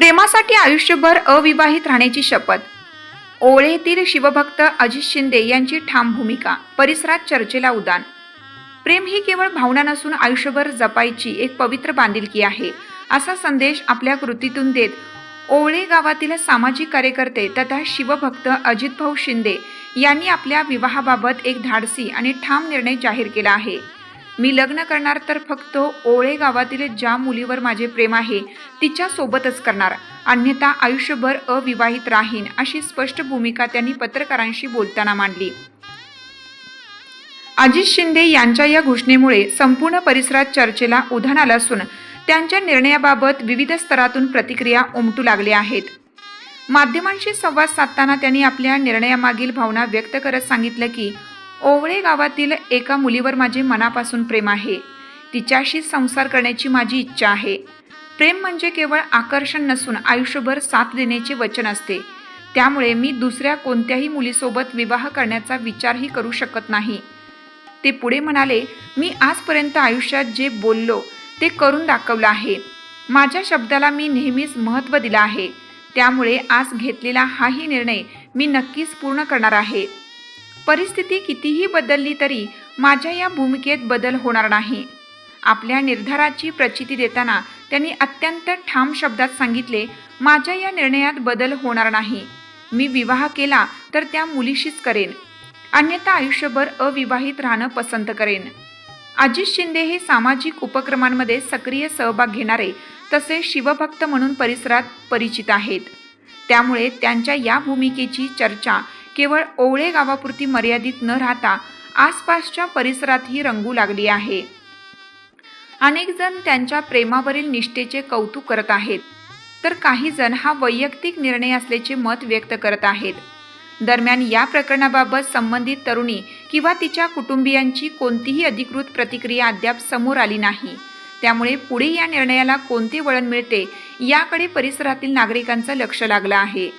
प्रेमासाठी आयुष्यभर अविवाहित राहण्याची शपथ. ओळेतील शिवभक्त अजित शिंदे यांची ठाम भूमिका. परिसरात चर्चेला उधाण. प्रेम ही केवळ भावना नसून आयुष्यभर जपायची एक पवित्र बांधिलकी आहे, असा संदेश आपल्या कृतीतून देत ओळे गावातील सामाजिक कार्यकर्ते तथा शिवभक्त अजितभाऊ शिंदे यांनी आपल्या विवाहाबाबत एक धाडसी आणि ठाम निर्णय जाहीर केला आहे. मी लग्न करणार तर फक्त ओळे गावातील ज्या मुलीवर माझे प्रेम आहे तिच्या सोबतच करणार, अन्यथा आयुष्यभर अविवाहित राहीन, अशी स्पष्ट भूमिका त्यांनी पत्रकारांशी बोलताना मांडली. अजित शिंदे यांच्या या घोषणेमुळे संपूर्ण परिसरात चर्चेला उधाण आलं असून त्यांच्या निर्णयाबाबत विविध स्तरातून प्रतिक्रिया उमटू लागल्या आहेत. माध्यमांशी संवाद साधताना त्यांनी आपल्या निर्णयामागील भावना व्यक्त करत सांगितलं की ओवळे गावातील एका मुलीवर माझे मनापासून प्रेम आहे. तिच्याशी संसार करण्याची माझी इच्छा आहे. प्रेम म्हणजे केवळ आकर्षण नसून आयुष्यभर साथ देण्याचे वचन असते. त्यामुळे मी दुसऱ्या कोणत्याही मुलीसोबत विवाह करण्याचा विचारही करू शकत नाही. ते पुढे म्हणाले, मी आजपर्यंत आयुष्यात जे बोललो ते करून दाखवलं आहे. माझ्या शब्दाला मी नेहमीच महत्त्व दिलं आहे. त्यामुळे आज घेतलेला हाही निर्णय मी नक्कीच पूर्ण करणार आहे. परिस्थिती कितीही बदलली तरी माझ्या या भूमिकेत बदल होणार नाही. आपल्या निर्धाराची प्रचिती देताना त्यांनी अत्यंत ठाम शब्दात सांगितले, माझ्या या निर्णयात बदल होणार नाही. मी विवाह केला तर त्या मुलीशीच करेन, अन्यथा आयुष्यभर अविवाहित राहणं पसंत करेन. अजित शिंदे हे सामाजिक उपक्रमांमध्ये सक्रिय सहभाग घेणारे तसेच शिवभक्त म्हणून परिसरात परिचित आहेत. त्यामुळे त्यांच्या या भूमिकेची चर्चा केवळ ओवळे गावापुरती मर्यादित न राहता आसपासच्या परिसरातही रंगू लागली आहे. अनेक जण त्यांच्या प्रेमावरील निष्ठेचे कौतुक करत आहेत, तर काही जण हा वैयक्तिक निर्णय असल्याचे मत व्यक्त करत आहेत. दरम्यान या प्रकरणाबाबत संबंधित तरुणी किंवा तिच्या कुटुंबियांची कोणतीही अधिकृत प्रतिक्रिया अद्याप समोर आली नाही. त्यामुळे पुढे या निर्णयाला कोणते वळण मिळते याकडे परिसरातील नागरिकांचं लक्ष लागलं आहे.